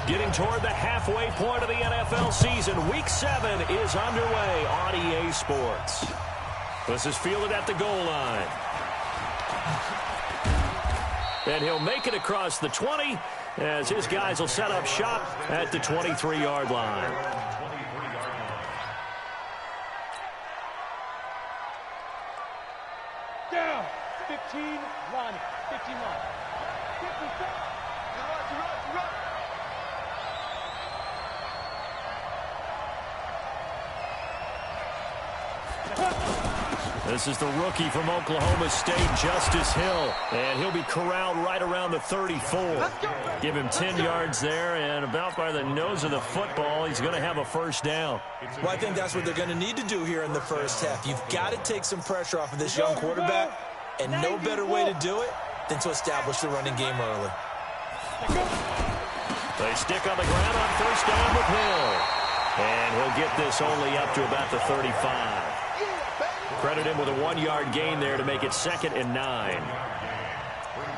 Getting toward the halfway point of the NFL season. Week 7 is underway on EA Sports. This is fielded at the goal line. And he'll make it across the 20 as his guys will set up shop at the 23-yard line. Down. 15 line. 15 line. 50. This is the rookie from Oklahoma State, Justice Hill. And he'll be corralled right around the 34. Give him 10 yards there, and about by the nose of the football, he's going to have a first down. Well, I think that's what they're going to need to do here in the first half. You've got to take some pressure off of this young quarterback, and no better way to do it than to establish the running game early. They stick on the ground on first down with Hill. And he'll get this only up to about the 35. Credit him with a 1-yard gain there to make it 2nd and 9.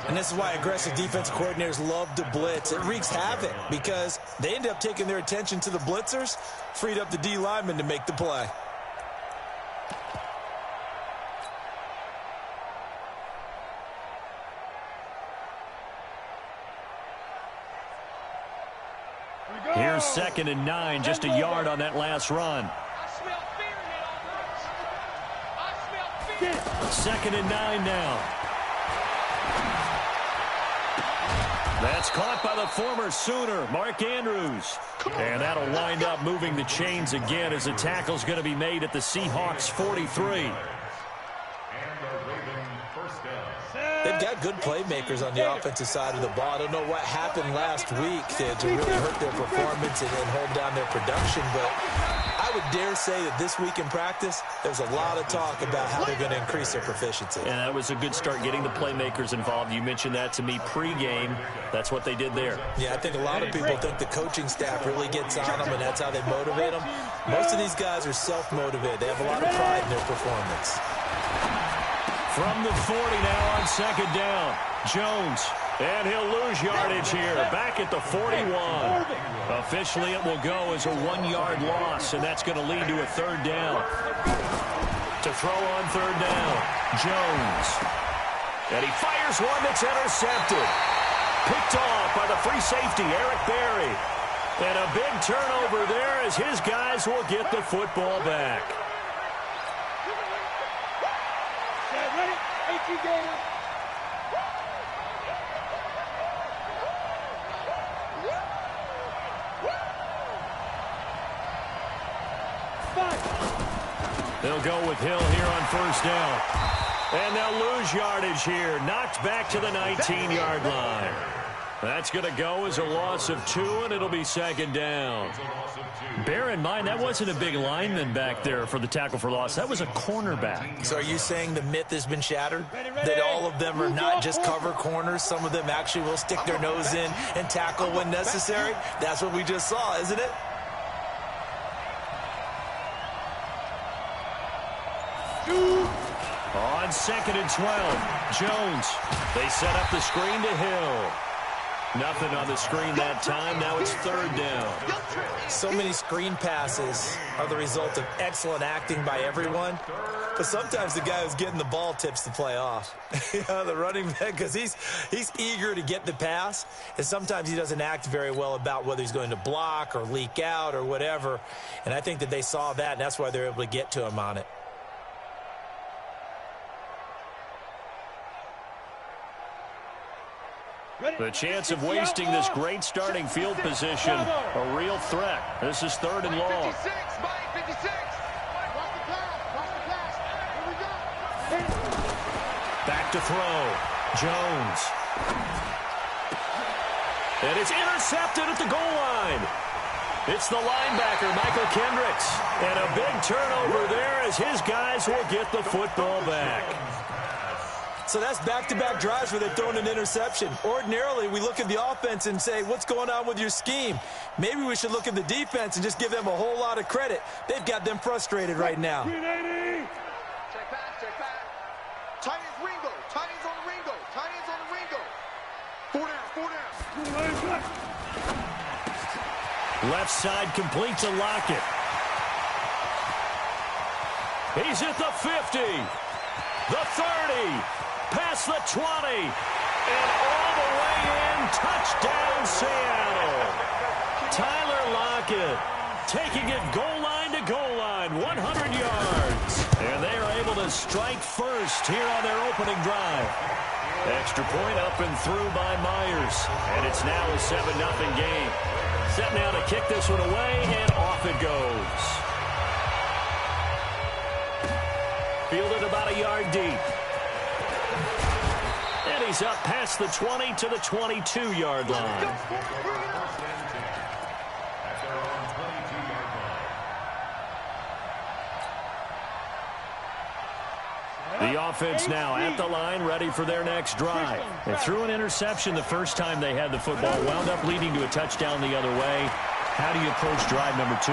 And this is why aggressive defensive coordinators love to blitz. It wreaks havoc because they end up taking their attention to the blitzers, freed up the D lineman to make the play. Here's 2nd and 9, just a yard on that last run. 2nd and 9 now. That's caught by the former Sooner, Mark Andrews. And that'll wind up moving the chains again as the tackle's going to be made at the Seahawks 43. They've got good playmakers on the offensive side of the ball. I don't know what happened last week to really hurt their performance and hold down their production, but I would dare say that this week in practice, there's a lot of talk about how they're going to increase their proficiency. And that was a good start getting the playmakers involved. You mentioned that to me pregame. That's what they did there. Yeah, I think a lot of people think the coaching staff really gets on them, and that's how they motivate them. Most of these guys are self-motivated. They have a lot of pride in their performance. From the 40 now on 2nd down. Jones. And he'll lose yardage here. Back at the 41. Officially, it will go as a 1-yard loss, and that's going to lead to a 3rd down. To throw on 3rd down, Jones. And he fires one that's intercepted. Picked off by the free safety, Eric Berry. And a big turnover there as his guys will get the football back. Ready? 18 gainer. They'll go with Hill here on 1st down. And they'll lose yardage here. Knocked back to the 19-yard line. That's going to go as a loss of 2, and it'll be 2nd down. Bear in mind, that wasn't a big lineman back there for the tackle for loss. That was a cornerback. So are you saying the myth has been shattered? That all of them are not just cover corners? Some of them actually will stick their nose in and tackle when necessary? That's what we just saw, isn't it? On 2nd and 12, Jones. They set up the screen to Hill. Nothing on the screen that time. Now it's 3rd down. So many screen passes are the result of excellent acting by everyone. But sometimes the guy who's getting the ball tips the play off. The running back, because he's eager to get the pass. And sometimes he doesn't act very well about whether he's going to block or leak out or whatever. And I think that they saw that, and that's why they're able to get to him on it. The chance of wasting this great starting field position, a real threat. This is 3rd and long. 56, Mike, 56. Back to throw. Jones. And it's intercepted at the goal line. It's the linebacker, Michael Kendricks. And a big turnover there as his guys will get the football back. So that's back-to-back drives where they're throwing an interception. Ordinarily, we look at the offense and say, what's going on with your scheme? Maybe we should look at the defense and just give them a whole lot of credit. They've got them frustrated right now. Check back. Tight ends Ringo. Tight ends on the Ringo. Tight ends on the Ringo. 4 down. Left side complete to Lockett. He's at the 50, the 30, past the 20, and all the way in. Touchdown, Seattle. Tyler Lockett taking it goal line to goal line, 100 yards. And they are able to strike first here on their opening drive. Extra point up and through by Myers. And it's now a 7-0 game. Set now to kick this one away, and off it goes. Fielded about a yard deep. And he's up past the 20 to the 22-yard line. The offense now at the line, ready for their next drive. They threw an interception the first time they had the football, wound up leading to a touchdown the other way. How do you approach drive number 2?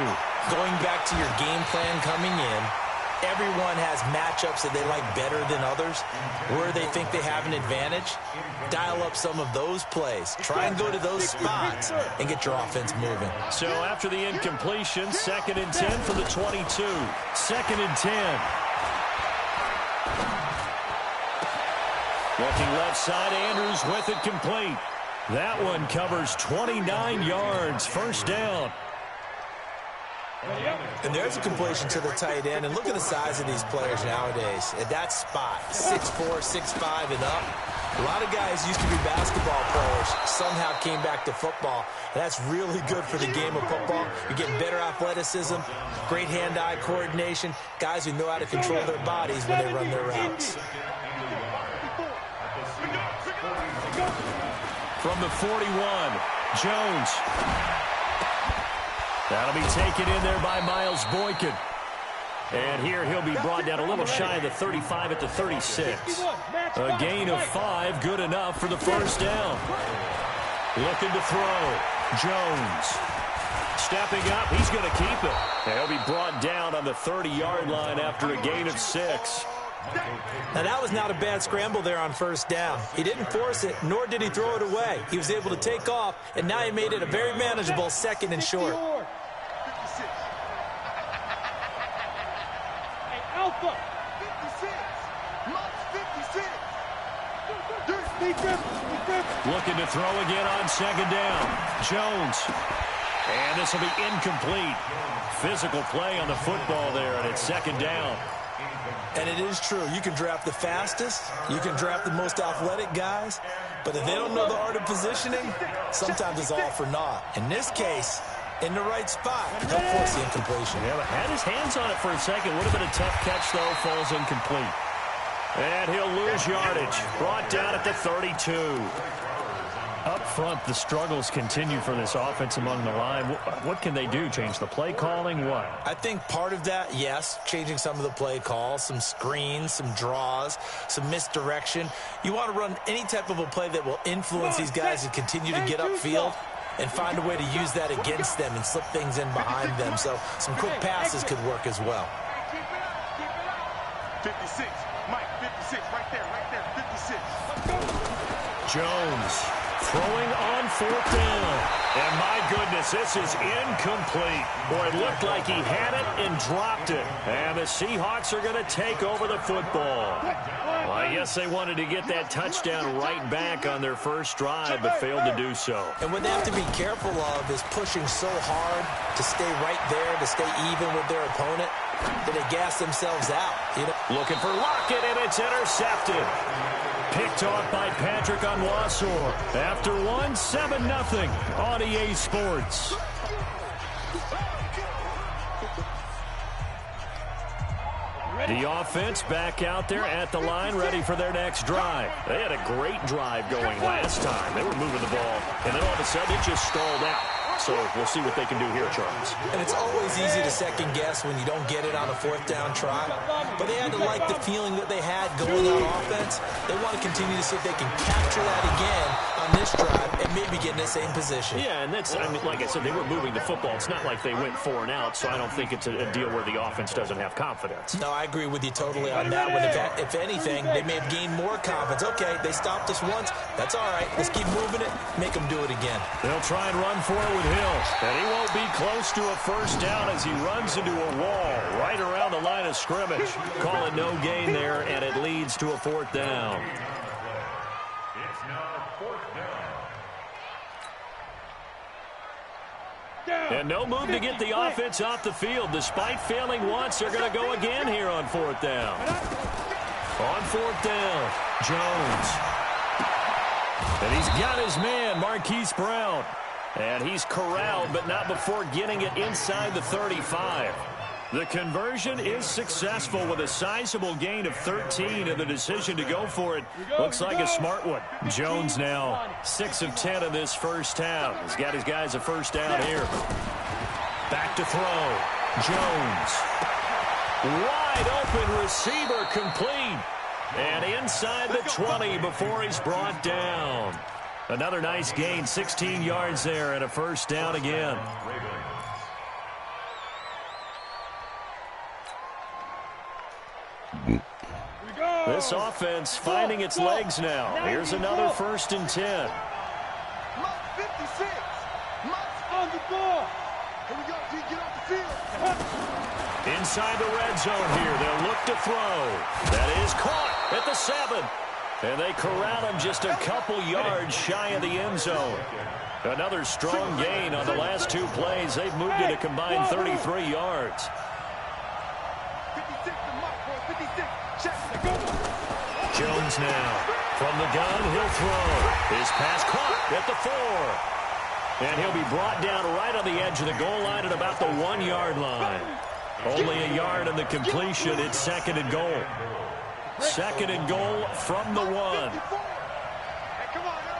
Going back to your game plan coming in, everyone has matchups that they like better than others. Where they think they have an advantage, dial up some of those plays. Try and go to those spots and get your offense moving. So after the incompletion, 2nd and 10 for the 22. 2nd and 10. Looking left side, Andrews with it complete. That one covers 29 yards, first down. And there's a completion to the tight end. And look at the size of these players nowadays. At that spot, 6'4", 6'5", and up. A lot of guys used to be basketball players, somehow came back to football. And that's really good for the game of football. You're getting better athleticism, great hand-eye coordination, guys who know how to control their bodies when they run their routes. From the 41, Jones. That'll be taken in there by Miles Boykin. And here he'll be brought down a little shy of the 35 at the 36. A gain of 5, good enough for the first down. Looking to throw, Jones. Stepping up, he's going to keep it. And he'll be brought down on the 30-yard line after a gain of 6. Now, that was not a bad scramble there on first down. He didn't force it, nor did he throw it away. He was able to take off, and now he made it a very manageable 2nd and short. Hey, Alpha. 56. Looking to throw again on 2nd down. Jones. And this will be incomplete. Physical play on the football there, and it's 2nd down. And it is true. You can draft the fastest. You can draft the most athletic guys. But if they don't know the art of positioning, sometimes it's all for naught. In this case, in the right spot, he'll force the incompletion. Yeah, but had his hands on it for a second. Would have been a tough catch, though. Falls incomplete. And he'll lose yardage. Brought down at the 32. Up front, the struggles continue for this offense among the line. What can they do? Change the play calling? What? I think part of that, yes, changing some of the play calls, some screens, some draws, some misdirection. You want to run any type of a play that will influence these guys and continue to get upfield and find a way to use that against them and slip things in behind them. So some quick passes could work as well. 56. Mike, 56. Right there, 56. Jones throwing on 4th down. And my goodness, this is incomplete. Boy, it looked like he had it and dropped it. And the Seahawks are going to take over the football. Well, I guess they wanted to get that touchdown right back on their first drive, but failed to do so. And what they have to be careful of is pushing so hard to stay right there, to stay even with their opponent, that they gas themselves out. Looking for Lockett, and it's intercepted. Picked off by Patrick Onwuasor. After 7-0 on EA Sports. The offense back out there at the line, ready for their next drive. They had a great drive going last time. They were moving the ball, and then all of a sudden it just stalled out. So we'll see what they can do here, Charles. And it's always easy to second guess when you don't get it on a 4th down try. But they had to like the feeling that they had going on offense. They want to continue to see if they can capture that again on this drive and maybe get in the same position. Yeah, and that's, I mean, like I said, they were moving the football. It's not like they went 4 and out, so I don't think it's a deal where the offense doesn't have confidence. No, I agree with you totally on that one. If anything, they may have gained more confidence. Okay, they stopped us once. That's all right. Let's keep moving it. Make them do it again. They'll try and run for it with Hill. And he won't be close to a first down as he runs into a wall right around the line of scrimmage. Call it no gain there, and it leads to a fourth down. It's now fourth down. And no move to get the offense off the field. Despite failing once, they're going to go again here on fourth down. On fourth down, Jones. And he's got his man, Marquise Brown. And he's corralled, but not before getting it inside the 35. The conversion is successful with a sizable gain of 13, and the decision to go for it looks like a smart one. Jones now 6 of 10 in this first half. He's got his guys a first down here. Back to throw. Jones. Wide open receiver complete. And inside the 20 before he's brought down. Another nice gain, 16 yards there, and a first down again. This offense finding its legs now. Here's another 1st and 10. 56. On the ball. Here we go. Get off the field. Inside the red zone here. They'll look to throw. That is caught at the 7. And they corral him just a couple yards shy of the end zone. Another strong gain on the last 2 plays. They've moved it a combined 33 yards. 56 to Mike, boy. 56. Check. Jones now. From the gun, he'll throw. His pass caught at the 4. And he'll be brought down right on the edge of the goal line at about the 1-yard line. Only a yard on the completion. It's 2nd and goal. 2nd and goal from the 1. Hey, come on now.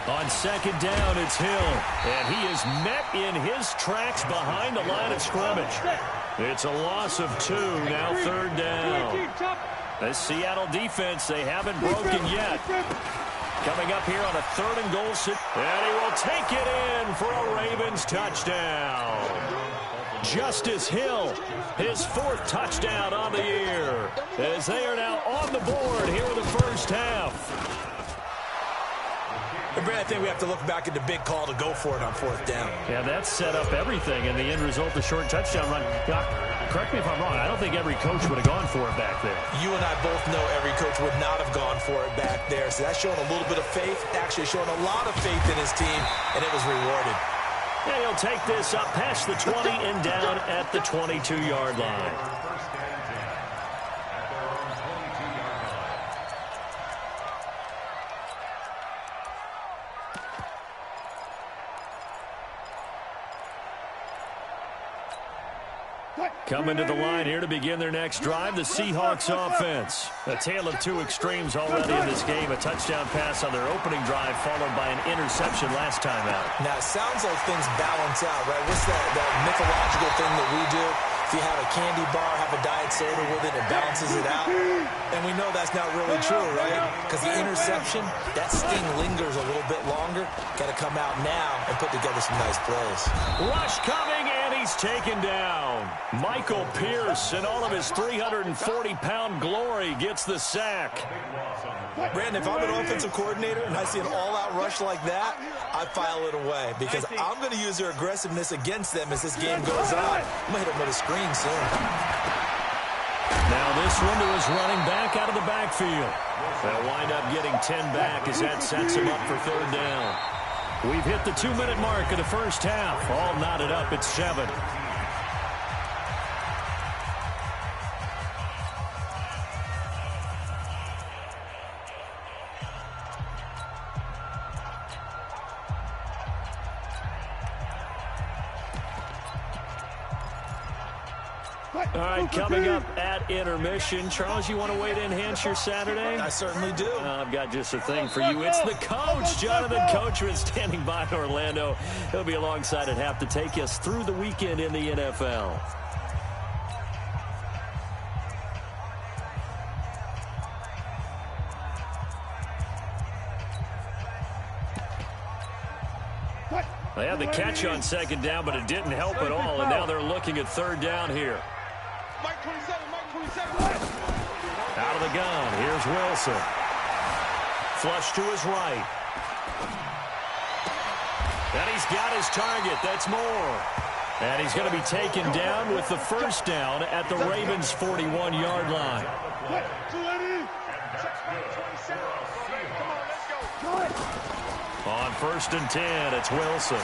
On 2nd down, it's Hill. And he is met in his tracks behind the line of scrimmage. It's a loss of 2, now 3rd down. This Seattle defense, they haven't broken yet. Coming up here on a 3rd and goal. And he will take it in for a Ravens touchdown. Justice Hill, his 4th touchdown on the year, as they are now on the board here in the first half. Brad, I think we have to look back at the big call to go for it on 4th down. Yeah, that set up everything, and the end result, the short touchdown run. Correct me if I'm wrong, I don't think every coach would have gone for it back there. You and I both know every coach would not have gone for it back there, so that's showing a little bit of faith, actually showing a lot of faith in his team, and it was rewarded. And he'll take this up past the 20 and down at the 22-yard line. Coming to the line here to begin their next drive, the Seahawks offense. A tale of 2 extremes already in this game. A touchdown pass on their opening drive followed by an interception last time out. Now, it sounds like things balance out, right? What's that mythological thing that we do? If you have a candy bar, have a diet soda with it, it balances it out. And we know that's not really true, right? Because the interception, that sting lingers a little bit longer. Got to come out now and put together some nice plays. Rush coming, and he's taken down. Michael Pierce, in all of his 340-pound glory, gets the sack. Brandon, if I'm an offensive coordinator and I see an all-out rush like that, I file it away because I'm going to use their aggressiveness against them as this game goes on. I'm going to hit them with a screen soon. Now this one to his running back out of the backfield. They'll wind up getting 10 back as that sets him up for 3rd down. We've hit the 2-minute mark of the first half. All knotted up at 7. All right, coming up at intermission. Charles, you want to wait to enhance your Saturday? I certainly do. I've got just a thing for you. It's the coach, Jonathan Coachman, standing by in Orlando. He'll be alongside at half to take us through the weekend in the NFL. They had the catch on 2nd down, but it didn't help at all, and now they're looking at 3rd down here. Mike 27. Out of the gun, here's Wilson. Flush to his right. And he's got his target. That's Moore. And he's going to be taken down with the first down at the Ravens' 41-yard line. On 1st and 10, it's Wilson.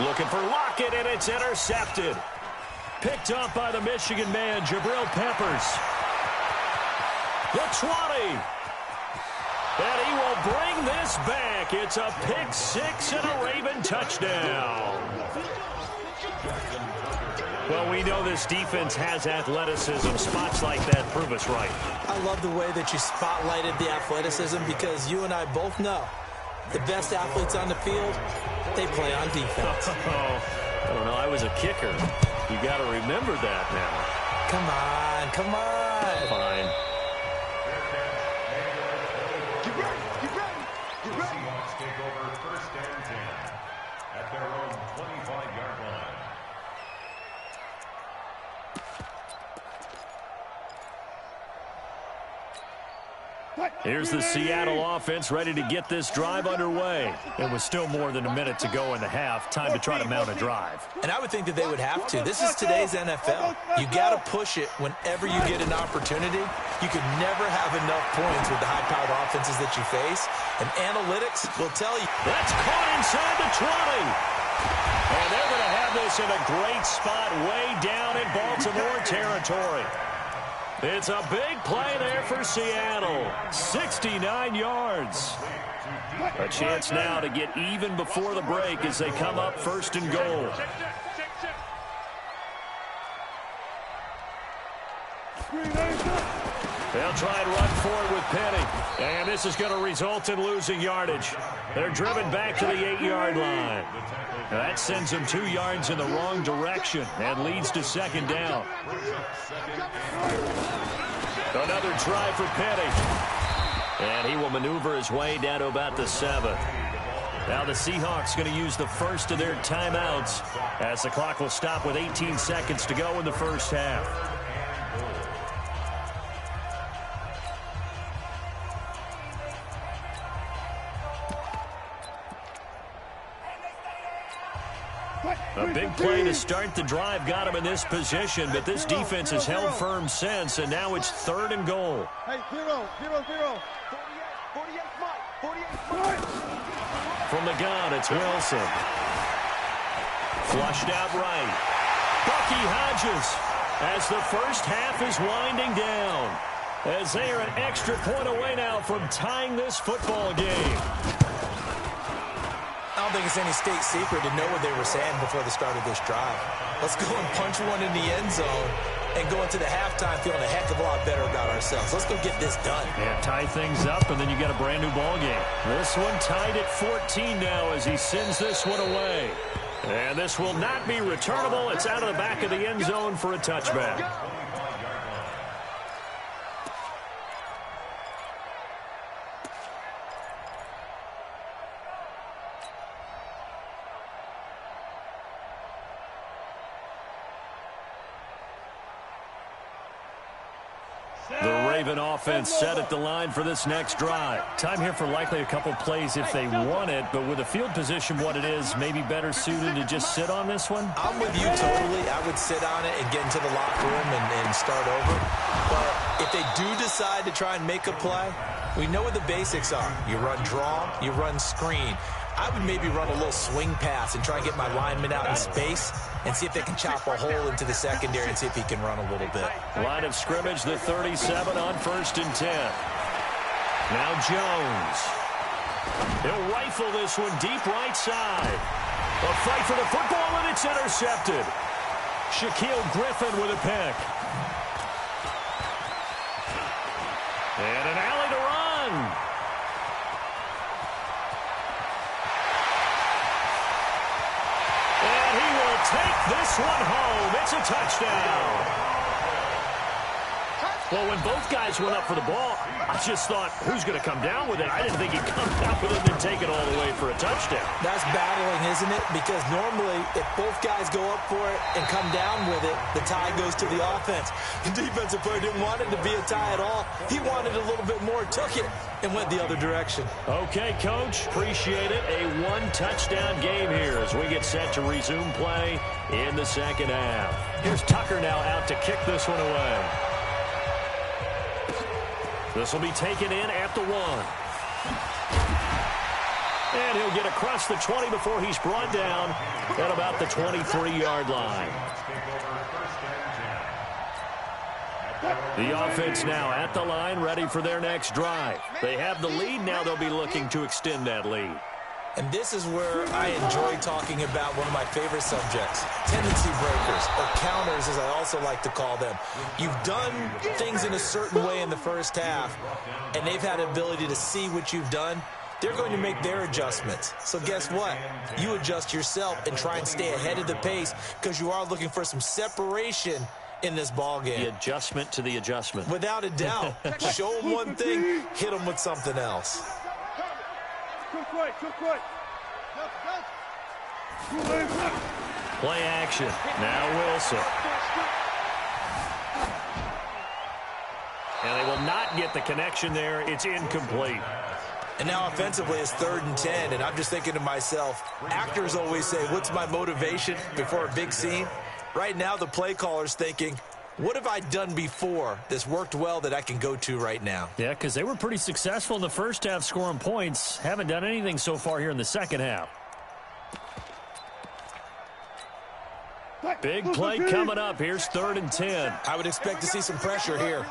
Looking for Lockett, and it's intercepted. Picked up by the Michigan man, Jabril Peppers. The 20. And he will bring this back. It's a pick six and a Raven touchdown. Well, we know this defense has athleticism. Spots like that prove us right. I love the way that you spotlighted the athleticism because you and I both know the best athletes on the field, they play on defense. I don't know. I was a kicker. You got to remember that now. Come on, come on. Fine. Get ready, get ready, get ready. Seahawks take over 1st and 10 at their own 25-yard line. Here's the Seattle offense ready to get this drive underway. It was still more than a minute to go in the half. Time to try to mount a drive. And I would think that they would have to. This is today's NFL. You got to push it whenever you get an opportunity. You could never have enough points with the high-powered offenses that you face. And analytics will tell you. That's caught inside the 20. And they're going to have this in a great spot way down in Baltimore territory. It's a big play there for Seattle. 69 yards. A chance now to get even before the break as they come up 1st and goal. They'll try and run forward with Penny. And this is going to result in losing yardage. They're driven back to the 8-yard line. That sends them 2 yards in the wrong direction and leads to 2nd down. Another try for Penny. And he will maneuver his way down to about the 7. Now the Seahawks going to use the first of their timeouts as the clock will stop with 18 seconds to go in the first half. A big play to start the drive got him in this position, but this defense has held firm since, and now it's 3rd and goal. Hey, 0, 0, 0. 48 Mike. From the gun, it's Wilson. Flushed out right. Bucky Hodges as the first half is winding down, as they are an extra point away now from tying this football game. I don't think it's any state secret to know what they were saying before the start of this drive. Let's go and punch one in the end zone and go into the halftime feeling a heck of a lot better about ourselves. Let's go get this done. Yeah, tie things up, and then you get a brand-new ball game. This one tied at 14 now as he sends this one away. And this will not be returnable. It's out of the back of the end zone for a touchback. Raven offense set at the line for this next drive. Time here for likely a couple plays if they want it, but with the field position what it is, maybe better suited to just sit on this one? I'm with you totally. I would sit on it and get into the locker room and start over. But if they do decide to try and make a play, we know what the basics are. You run draw, you run screen. I would maybe run a little swing pass and try and get my lineman out in space and see if they can chop a hole into the secondary and see if he can run a little bit. Line of scrimmage, the 37 on 1st and 10. Now Jones. He'll rifle this one deep right side. A fight for the football, and it's intercepted. Shaquille Griffin with a pick. And an alley to run. Take this one home. It's a touchdown. Well, when both guys went up for the ball, I just thought, who's going to come down with it? I didn't think he'd come down with it and then take it all the way for a touchdown. That's battling, isn't it? Because normally, if both guys go up for it and come down with it, the tie goes to the offense. The defensive player didn't want it to be a tie at all. He wanted a little bit more, took it, and went the other direction. Okay, Coach, appreciate it. A one-touchdown game here as we get set to resume play in the second half. Here's Tucker now out to kick this one away. This will be taken in at the 1. And he'll get across the 20 before he's brought down at about the 23-yard line. The offense now at the line, ready for their next drive. They have the lead. Now they'll be looking to extend that lead. And this is where I enjoy talking about one of my favorite subjects, tendency breakers, or counters as I also like to call them. You've done things in a certain way in the first half, and they've had the ability to see what you've done. They're going to make their adjustments. So guess what? You adjust yourself and try and stay ahead of the pace because you are looking for some separation in this ball game. The adjustment to the adjustment. Without a doubt. Show them one thing, hit them with something else. Play action. Now Wilson. And they will not get the connection there. It's incomplete. And now offensively it's 3rd and 10, and I'm just thinking to myself, actors always say, what's my motivation before a big scene? Right now the play caller's thinking, what have I done before that's worked well that I can go to right now? Yeah, because they were pretty successful in the first half scoring points. Haven't done anything so far here in the second half. Big play coming up. Here's 3rd and 10. I would expect to see some pressure here.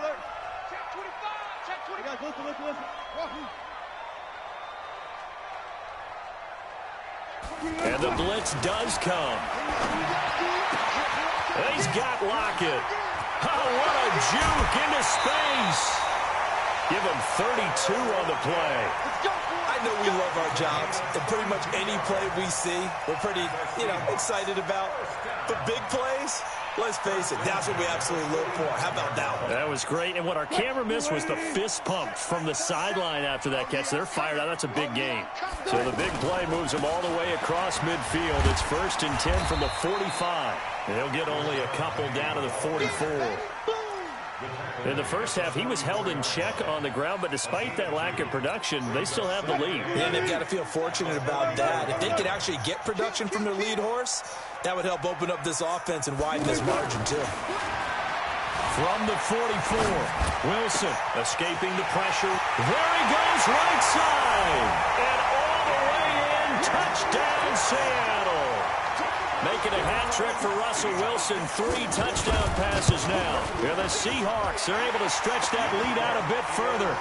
And the blitz does come. He's got Lockett. Oh, what a juke into space. Give him 32 on the play. I know we love our jobs, and pretty much any play we see, we're pretty, excited about. But big plays, let's face it, that's what we absolutely look for. How about that one? That was great. And what our camera missed was the fist pump from the sideline after that catch. They're fired out. That's a big gain. So the big play moves them all the way across midfield. It's 1st and 10 from the 45. They'll get only a couple down to the 44. In the first half, he was held in check on the ground, but despite that lack of production, they still have the lead. And they've got to feel fortunate about that. If they could actually get production from their lead horse, that would help open up this offense and widen this margin, too. From the 44, Wilson escaping the pressure. There he goes, right side. And all the way in, touchdown, Seattle. Making a hat trick for Russell Wilson. 3 touchdown passes now. And the Seahawks are able to stretch that lead out a bit further.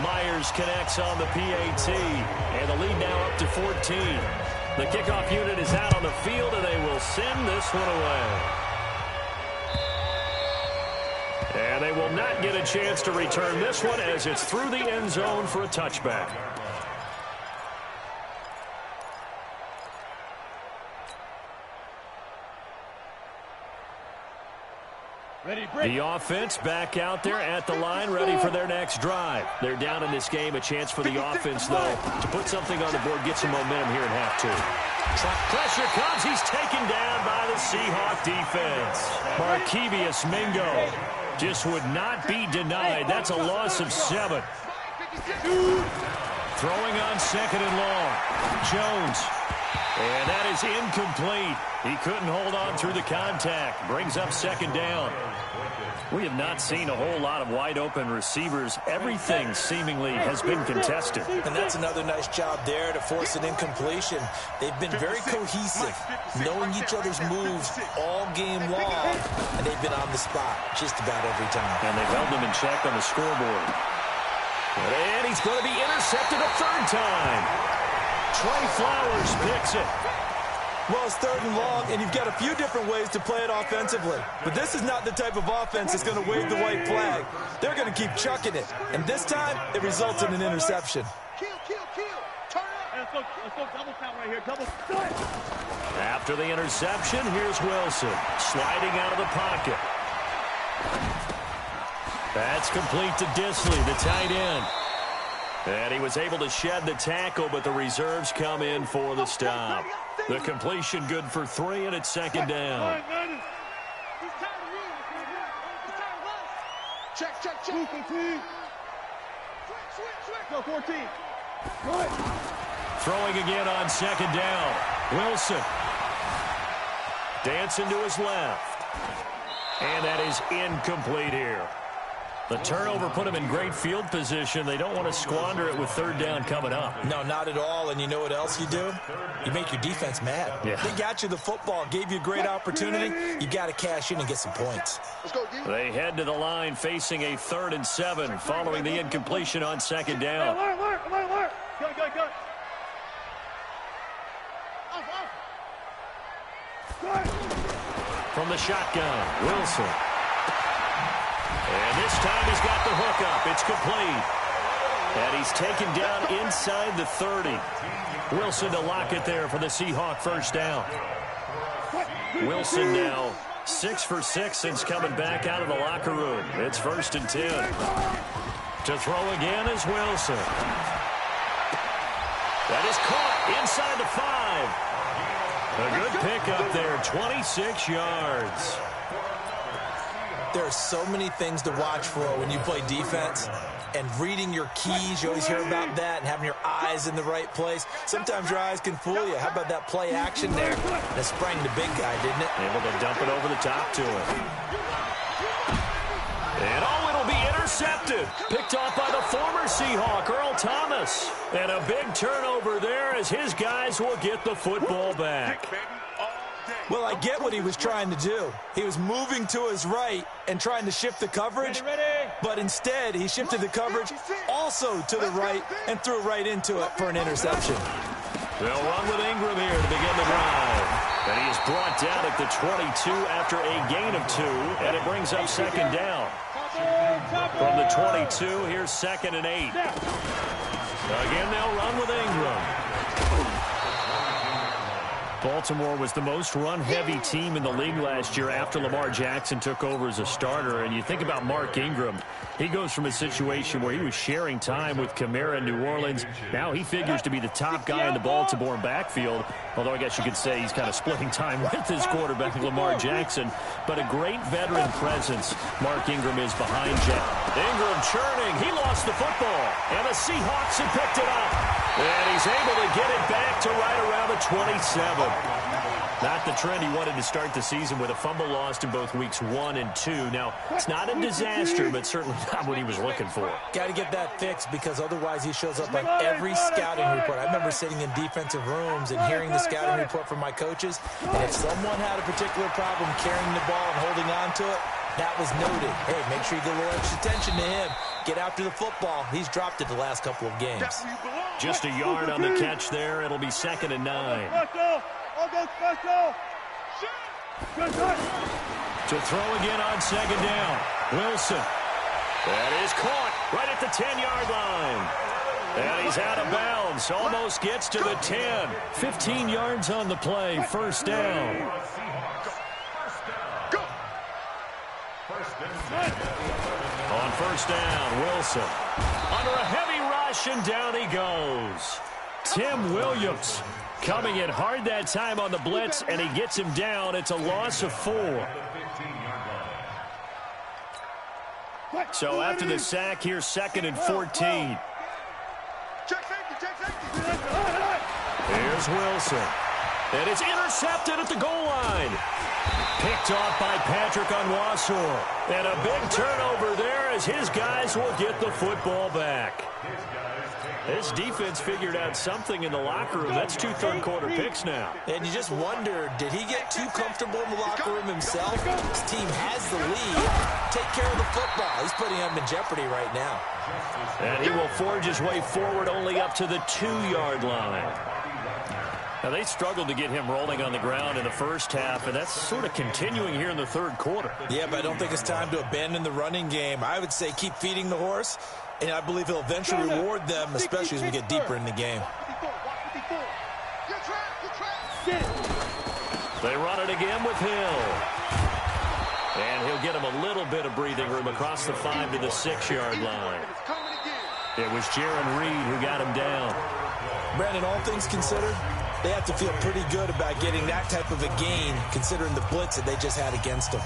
Myers connects on the PAT. And the lead now up to 14. The kickoff unit is out on the field, and they will send this one away. And they will not get a chance to return this one as it's through the end zone for a touchback. The offense back out there at the line, ready for their next drive. They're down in this game. A chance for the offense, though, to put something on the board, get some momentum here in half 2. Pressure comes. He's taken down by the Seahawk defense. Markevius Mingo just would not be denied. That's a loss of 7. Throwing on 2nd and long. Jones. And that is incomplete. He couldn't hold on through the contact. Brings up 2nd down. We have not seen a whole lot of wide-open receivers. Everything seemingly has been contested. And that's another nice job there to force an incompletion. They've been very cohesive, knowing each other's moves all game long, and they've been on the spot just about every time. And they've held them in check on the scoreboard. And he's going to be intercepted a 3rd time. Trey Flowers picks it. Well, it's 3rd and long, and you've got a few different ways to play it offensively. But this is not the type of offense that's going to wave the white flag. They're going to keep chucking it. And this time, it results in an interception. After the interception, here's Wilson sliding out of the pocket. That's complete to Disley, the tight end. And he was able to shed the tackle, but the reserves come in for the stop. The completion good for 3, and it's second down. Check. Go 14. Throwing again on second down. Wilson. Dancing to his left. And that is incomplete here. The turnover put him in great field position. They don't want to squander it with third down coming up. No, not at all. And you know what else you do? You make your defense mad. Yeah. They got you the football, gave you a great opportunity. You got to cash in and get some points. Let's go, D. They head to the line facing a 3rd and 7 following the incompletion on second down. Go. From the shotgun, Wilson. And this time he's got the hook up. It's complete. And he's taken down inside the 30. Wilson to lock it there for the Seahawk first down. Wilson now 6 for 6 since coming back out of the locker room. It's 1st and 10. To throw again is Wilson. That is caught inside the 5. A good pickup there, 26 yards. There are so many things to watch for when you play defense. And reading your keys, you always hear about that, and having your eyes in the right place. Sometimes your eyes can fool you. How about that play action there? That sprang the big guy, didn't it? Able to dump it over the top to him. And it'll be intercepted. Picked off by the former Seahawk, Earl Thomas. And a big turnover there as his guys will get the football back. Well, I get what he was trying to do. He was moving to his right and trying to shift the coverage, but instead he shifted the coverage also to the right and threw right into it for an interception. They'll run with Ingram here to begin the drive. And he is brought down at the 22 after a gain of 2, and it brings up second down. From the 22, here's 2nd and 8. Again, they'll run with Ingram. Baltimore was the most run-heavy team in the league last year after Lamar Jackson took over as a starter. And you think about Mark Ingram, he goes from a situation where he was sharing time with Kamara in New Orleans. Now he figures to be the top guy in the Baltimore backfield, although I guess you could say he's kind of splitting time with his quarterback, Lamar Jackson. But a great veteran presence Mark Ingram is behind Jack. Ingram churning. He lost the football, and the Seahawks have picked it up. And he's able to get it back to right around the 27. Not the trend he wanted to start the season with, a fumble lost in both weeks 1 and 2. Now, it's not a disaster, but certainly not what he was looking for. Got to get that fixed, because otherwise he shows up on every scouting report. I remember sitting in defensive rooms and hearing the scouting report from my coaches, and if someone had a particular problem carrying the ball and holding on to it, that was noted. Hey, make sure you give a little extra attention to him. Get after the football. He's dropped it the last couple of games. Just a yard on the catch there. It'll be 2nd and 9. To throw again on second down. Wilson. That is caught right at the 10-yard line. And he's out of bounds. Almost gets to the 10. 15 yards on the play. 1st down. On 1st down, Wilson. Under a heavy rush, and down he goes. Tim Williams coming in hard that time on the blitz, and he gets him down. It's a loss of 4. So after the sack, here's 2nd and 14. Here's Wilson. And it's intercepted at the goal line. Picked off by Patrick Onwuasor. And a big turnover there as his guys will get the football back. This defense figured out something in the locker room. That's 2 third-quarter picks now. And you just wonder, did he get too comfortable in the locker room himself? His team has the lead. Take care of the football. He's putting him in jeopardy right now. And he will forge his way forward only up to the 2-yard line. Now, they struggled to get him rolling on the ground in the first half, and that's sort of continuing here in the third quarter. Yeah, but I don't think it's time to abandon the running game. I would say keep feeding the horse, and I believe he'll eventually reward them, especially as we get deeper in the game. They run it again with Hill. And he'll get him a little bit of breathing room across the 5 to the 6-yard line. It was Jaron Reed who got him down. Brandon, all things considered, they have to feel pretty good about getting that type of a gain, considering the blitz that they just had against them.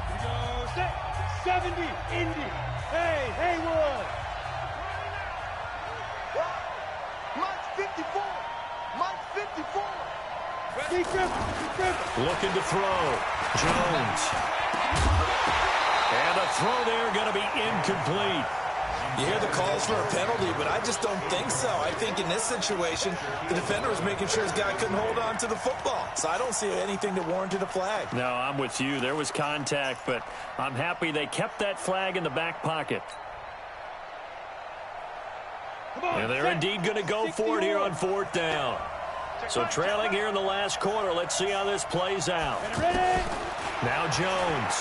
Here goes that 70, Indy. Hey, Haywood. Mike's 54. Mike's 54. Looking to throw. Jones. And a throw there going to be incomplete. You hear the calls for a penalty, but I just don't think so. I think in this situation, the defender was making sure his guy couldn't hold on to the football. So I don't see anything that warranted a flag. No, I'm with you. There was contact, but I'm happy they kept that flag in the back pocket. And they're indeed going to go for it here on 4th down. So trailing here in the last quarter. Let's see how this plays out. Now Jones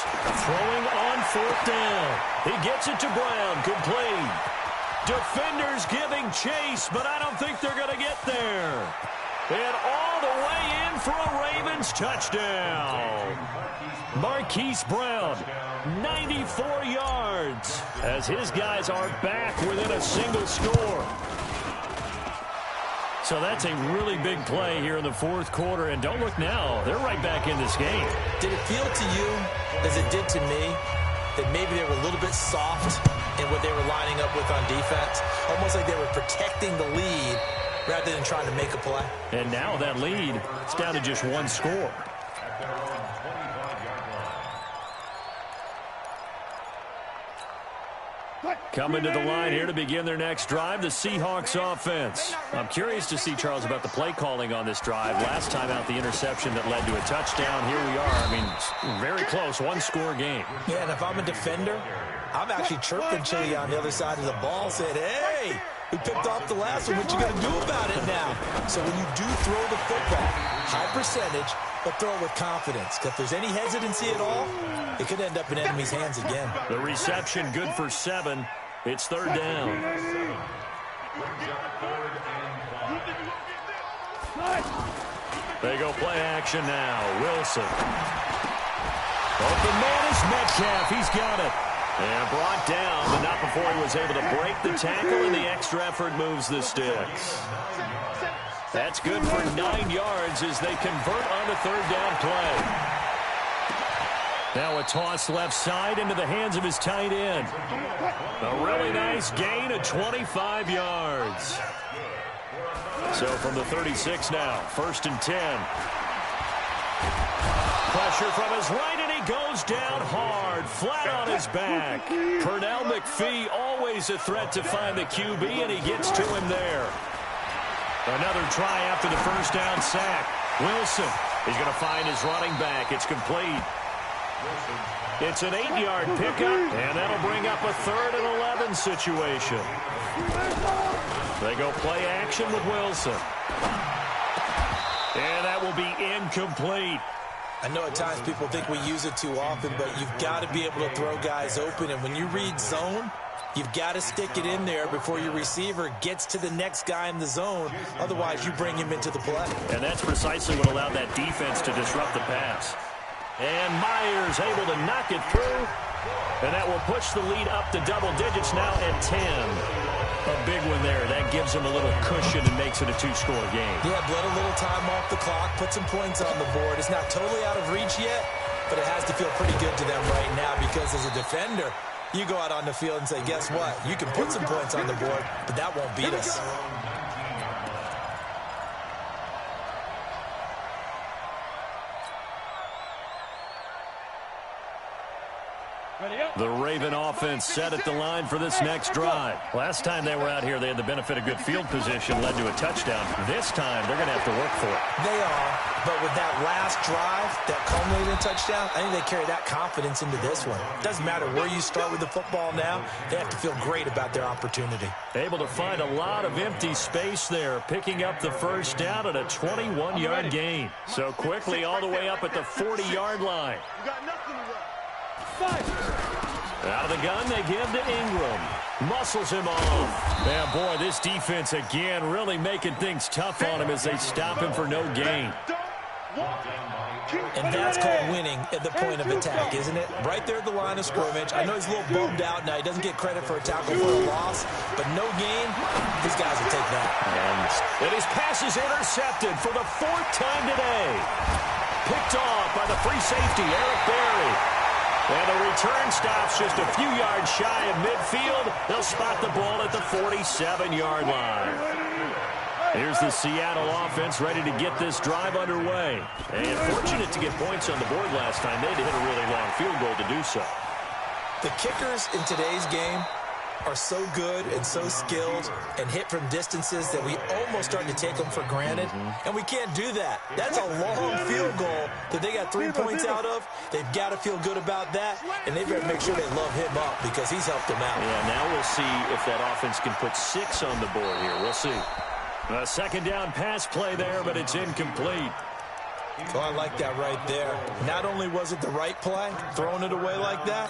throwing on 4th down. He gets it to Brown, complete. Defenders giving chase, but I don't think they're going to get there. And all the way in for a Ravens touchdown. Marquise Brown, 94 yards, as his guys are back within a single score. So that's a really big play here in the 4th quarter. And don't look now, they're right back in this game. Did it feel to you, as it did to me, that maybe they were a little bit soft in what they were lining up with on defense? Almost like they were protecting the lead rather than trying to make a play. And now that lead, it's down to just one score. Coming to the line here to begin their next drive, the Seahawks offense. I'm curious to see, Charles, about the play calling on this drive. Last time out, the interception that led to a touchdown. Here we are. I mean, very close, one-score game. Yeah, and if I'm a defender, I'm actually chirping Chili on the other side of the ball, saying, hey, we picked off the last one. What you going to do about it now? So when you do throw the football, high percentage, but throw it with confidence. Because if there's any hesitancy at all, it could end up in enemy's hands again. The reception good for 7. It's 3rd down. They go play action now. Wilson. Open man is Metcalf. He's got it. And brought down, but not before he was able to break the tackle, and the extra effort moves the sticks. That's good for 9 yards as they convert on the 3rd down play. Now a toss left side into the hands of his tight end. A really nice gain of 25 yards. So from the 36 now, 1st and 10. Pressure from his right, and he goes down hard, flat on his back. Pernell McPhee, always a threat to find the QB, and he gets to him there. Another try after the 1st down sack. Wilson, he's going to find his running back. It's complete. It's an 8-yard pickup, and that'll bring up a 3rd and 11 situation. They go play action with Wilson. And that will be incomplete. I know at times people think we use it too often, but you've got to be able to throw guys open. And when you read zone, you've got to stick it in there before your receiver gets to the next guy in the zone. Otherwise, you bring him into the play. And that's precisely what allowed that defense to disrupt the pass. And Myers able to knock it through. And that will push the lead up to double digits now at 10. A big one there. That gives them a little cushion and makes it a 2-score game. Yeah, bled a little time off the clock, put some points on the board. It's not totally out of reach yet, but it has to feel pretty good to them right now because as a defender, you go out on the field and say, guess what? You can put some points on the board, but that won't beat us. The Raven offense set at the line for this next drive. Last time they were out here, they had the benefit of good field position, led to a touchdown. This time, they're going to have to work for it. They are, but with that last drive, that culminated in touchdown, I think they carry that confidence into this one. Doesn't matter where you start with the football now, they have to feel great about their opportunity. Able to find a lot of empty space there, picking up the 1st down at a 21-yard gain. So quickly all the way up at the 40-yard line. Out of the gun, they give to Ingram. Muscles him off. Man, boy, this defense again really making things tough on him as they stop him for no gain. And that's called winning at the point of attack, isn't it? Right there at the line of scrimmage. I know he's a little bummed out now. He doesn't get credit for a tackle for a loss, but no gain, these guys will take that. And his pass is intercepted for the 4th time today. Picked off by the free safety, Eric Berry. And the return stops just a few yards shy of midfield. They'll spot the ball at the 47-yard line. Here's the Seattle offense ready to get this drive underway. And fortunate to get points on the board last time. They had to hit a really long field goal to do so. The kickers in today's game are so good and so skilled and hit from distances that we almost start to take them for granted. And we can't do that. That's a long field goal that they got 3 points out of. They've got to feel good about that, and they've got to make sure they love him up because he's helped them out. Yeah, now we'll see if that offense can put 6 on the board here. We'll see. A second down pass play there, but it's incomplete. Oh, I like that right there. Not only was it the right play, throwing it away like that,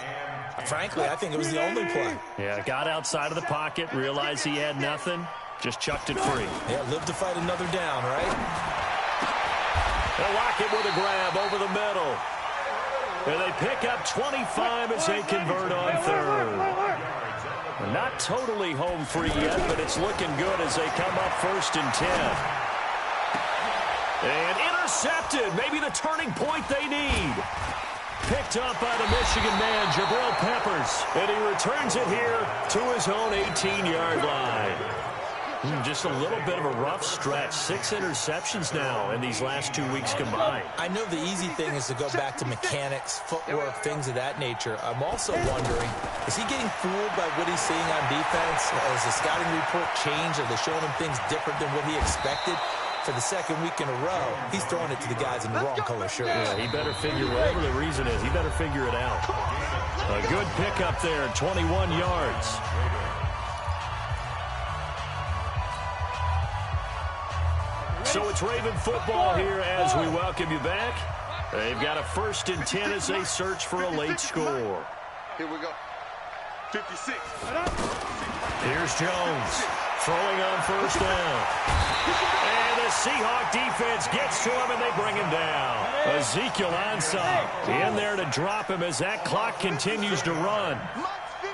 frankly, I think it was the only play. Yeah, got outside of the pocket, realized he had nothing, just chucked it free. Yeah, live to fight another down, right? They'll lock it with a grab over the middle. And they pick up 25 as they convert on 3rd. Not totally home free yet, but it's looking good as they come up 1st and 10. And intercepted, maybe the turning point they need. Picked up by the Michigan man, Jabril Peppers. And he returns it here to his own 18-yard line. Just a little bit of a rough stretch. 6 interceptions now in these last 2 weeks combined. I know the easy thing is to go back to mechanics, footwork, things of that nature. I'm also wondering, is he getting fooled by what he's seeing on defense? Has the scouting report changed? Are they showing him things different than what he expected? For the 2nd week in a row, he's throwing it to the guys in the wrong color shirts. Yeah, he better figure, whatever the reason is, he better figure it out. A good pickup there, 21 yards. So it's Raven football here as we welcome you back. They've got a 1st and 10 as they search for a late score. Here we go. 56. Here's Jones throwing on 1st down. And the Seahawk defense gets to him, and they bring him down. Ezekiel Ansah in there to drop him as that clock continues to run.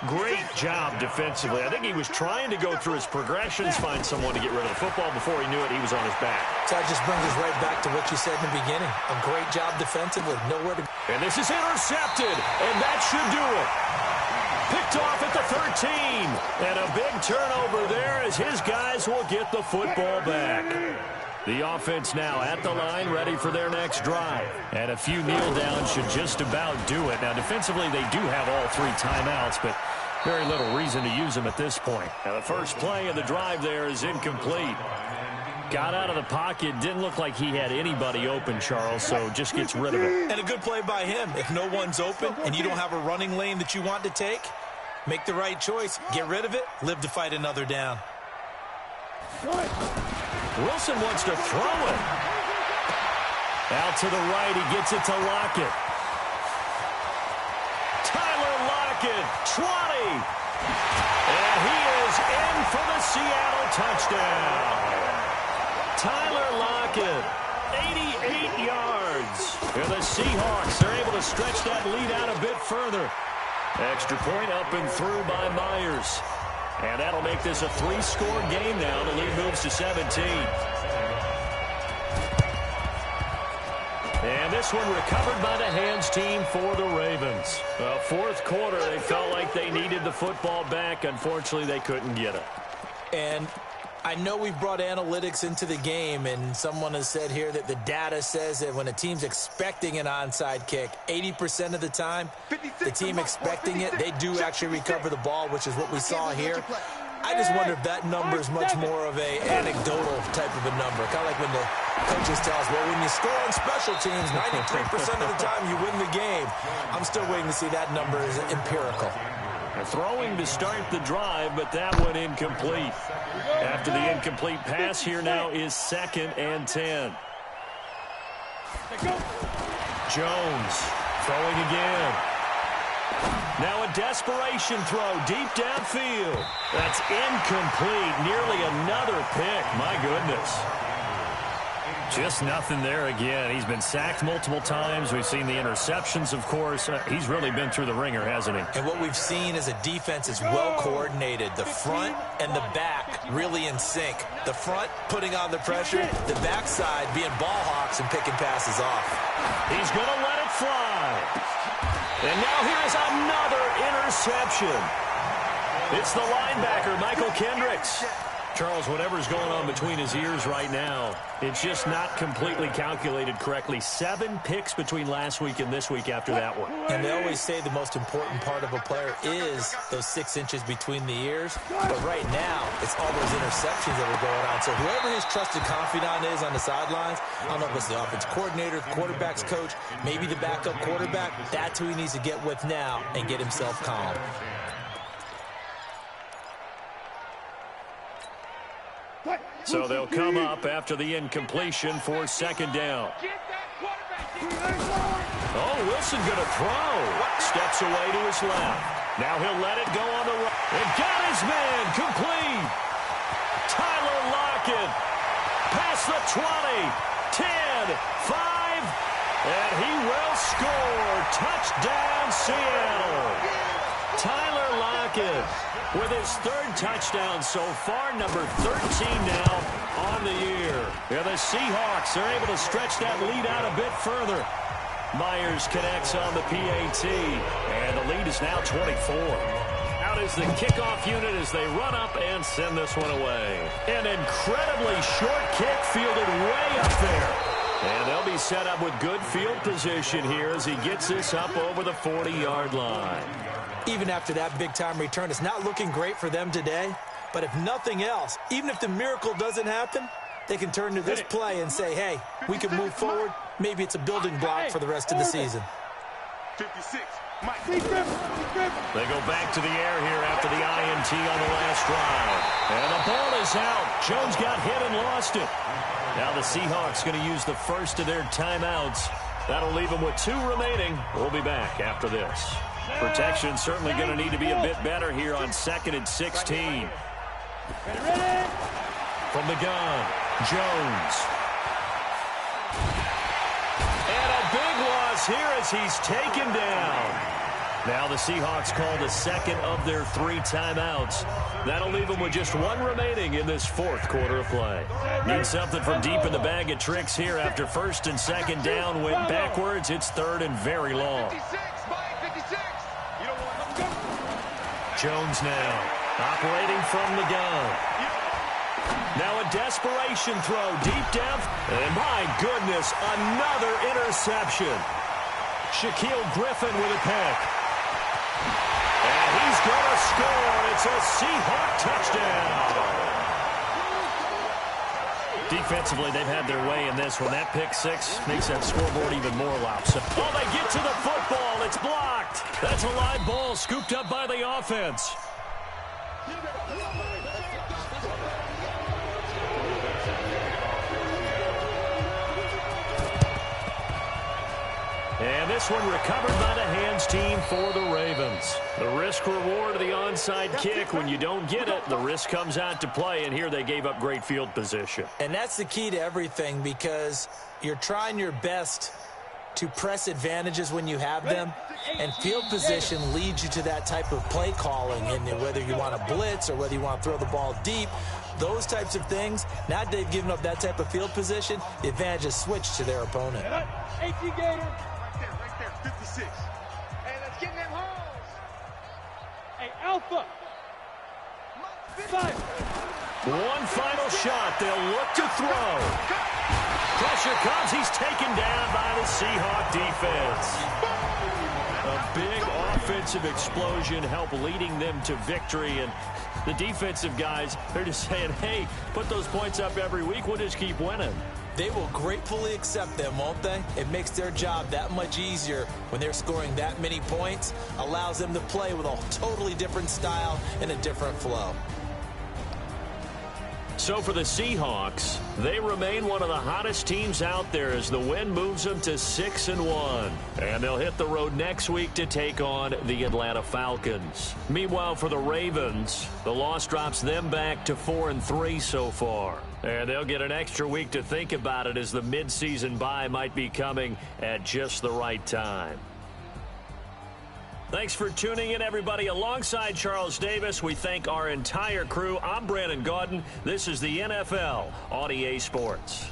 Great job defensively. I think he was trying to go through his progressions, find someone to get rid of the football. Before he knew it, he was on his back. So that just brings us right back to what you said in the beginning. A great job defensively. Nowhere to go. And this is intercepted, and that should do it. Picked off at the 13. And a big turnover there as his guys will get the football back. The offense now at the line, ready for their next drive. And a few kneel downs should just about do it. Now, defensively, they do have all 3 timeouts, but very little reason to use them at this point. Now, the first play of the drive there is incomplete. Got out of the pocket. Didn't look like he had anybody open, Charles, so just gets rid of it. And a good play by him. If no one's open and you don't have a running lane that you want to take, make the right choice. Get rid of it. Live to fight another down. Wilson wants to throw it. Out to the right, he gets it to Lockett. Tyler Lockett, 20. And he is in for the Seattle touchdown. Tyler Lockett, 88 yards. And the Seahawks are able to stretch that lead out a bit further. Extra point up and through by Myers. And that'll make this a 3-score game now. The lead moves to 17. And this one recovered by the hands team for the Ravens. Well, 4th quarter, they felt like they needed the football back. Unfortunately, they couldn't get it. And I know we've brought analytics into the game, and someone has said here that the data says that when a team's expecting an onside kick, 80% of the time, the team expecting it, they do actually recover the ball, which is what we saw here. I just wonder if that number is much more of a anecdotal type of a number. Kind of like when the coaches tell us, well, when you score on special teams, 93% of the time you win the game. I'm still waiting to see that number is empirical. Throwing to start the drive, but that one incomplete. After the incomplete pass, here now is 2nd and 10. Jones throwing again. Now a desperation throw deep downfield. That's incomplete. Nearly another pick. My goodness. Just nothing there again. He's been sacked multiple times. We've seen the interceptions, of course. He's really been through the ringer, hasn't he? And what we've seen is a defense is well coordinated. The front and the back really in sync. The front putting on the pressure, the backside being ball hawks and picking passes off. He's going to let it fly. And now here is another interception. It's the linebacker, Michael Kendricks. Charles, whatever's going on between his ears right now, it's just not completely calculated correctly. 7 picks between last week and this week after that one. And they always say the most important part of a player is those 6 inches between the ears. But right now, it's all those interceptions that are going on. So whoever his trusted confidant is on the sidelines, I don't know if it's the offense coordinator, the quarterback's coach, maybe the backup quarterback, that's who he needs to get with now and get himself calm. So they'll come up after the incompletion for second down. Oh, Wilson going to throw. Steps away to his left. Now he'll let it go on the right. And got his man complete. Tyler Lockett. Past the 20. 10, 5. And he will score. Touchdown, Seattle. Tyler Lockett with his 3rd touchdown so far, number 13 now on the year. Yeah, the Seahawks are able to stretch that lead out a bit further. Myers connects on the PAT, and the lead is now 24. Out is the kickoff unit as they run up and send this one away. An incredibly short kick fielded way up there. And they'll be set up with good field position here as he gets this up over the 40-yard line. Even after that big-time return, it's not looking great for them today. But if nothing else, even if the miracle doesn't happen, they can turn to this play and say, hey, we can move forward. Maybe it's a building block for the rest of the season. 56. They go back to the air here after the INT on the last drive. And the ball is out. Jones got hit and lost it. Now the Seahawks going to use the first of their timeouts. That'll leave them with 2 remaining. We'll be back after this. Protection certainly going to need to be a bit better here on 2nd and 16. From the gun, Jones. And a big loss here as he's taken down. Now the Seahawks call the 2nd of their 3 timeouts. That'll leave them with just 1 remaining in this 4th quarter of play. Need something from deep in the bag of tricks here after 1st and 2nd down went backwards. It's 3rd and very long. Jones now operating from the gun. Now a desperation throw deep down. And my goodness, another interception. Shaquill Griffin with a pick. And he's going to score. It's a Seahawk touchdown. Defensively, they've had their way in this one. That pick 6 makes that scoreboard even more loud. Oh, they get to the football. It's blocked. That's a live ball scooped up by the offense. And this one recovered by the hands team for the Ravens. The risk reward of the onside kick. When you don't get it, the risk comes out to play, and here they gave up great field position. And that's the key to everything, because you're trying your best to press advantages when you have them, and field position leads you to that type of play calling. And whether you want to blitz or whether you want to throw the ball deep, those types of things, now that they've given up that type of field position, the advantage is switched to their opponent. 18 Gator. Right there, 56. Hey, let's get them holes. Hey, Alpha. 5. One final shot. They'll look to throw. Pressure comes. He's taken down by the Seahawk defense. A big offensive explosion helped leading them to victory. And the defensive guys, they're just saying, hey, put those points up every week. We'll just keep winning. They will gratefully accept them, won't they? It makes their job that much easier when they're scoring that many points. Allows them to play with a totally different style and a different flow. So for the Seahawks, they remain one of the hottest teams out there as the win moves them to 6-1. And they'll hit the road next week to take on the Atlanta Falcons. Meanwhile, for the Ravens, the loss drops them back to 4-3 so far. And they'll get an extra week to think about it as the midseason bye might be coming at just the right time. Thanks for tuning in, everybody. Alongside Charles Davis, we thank our entire crew. I'm Brandon Gaudin. This is the NFL on EA Sports.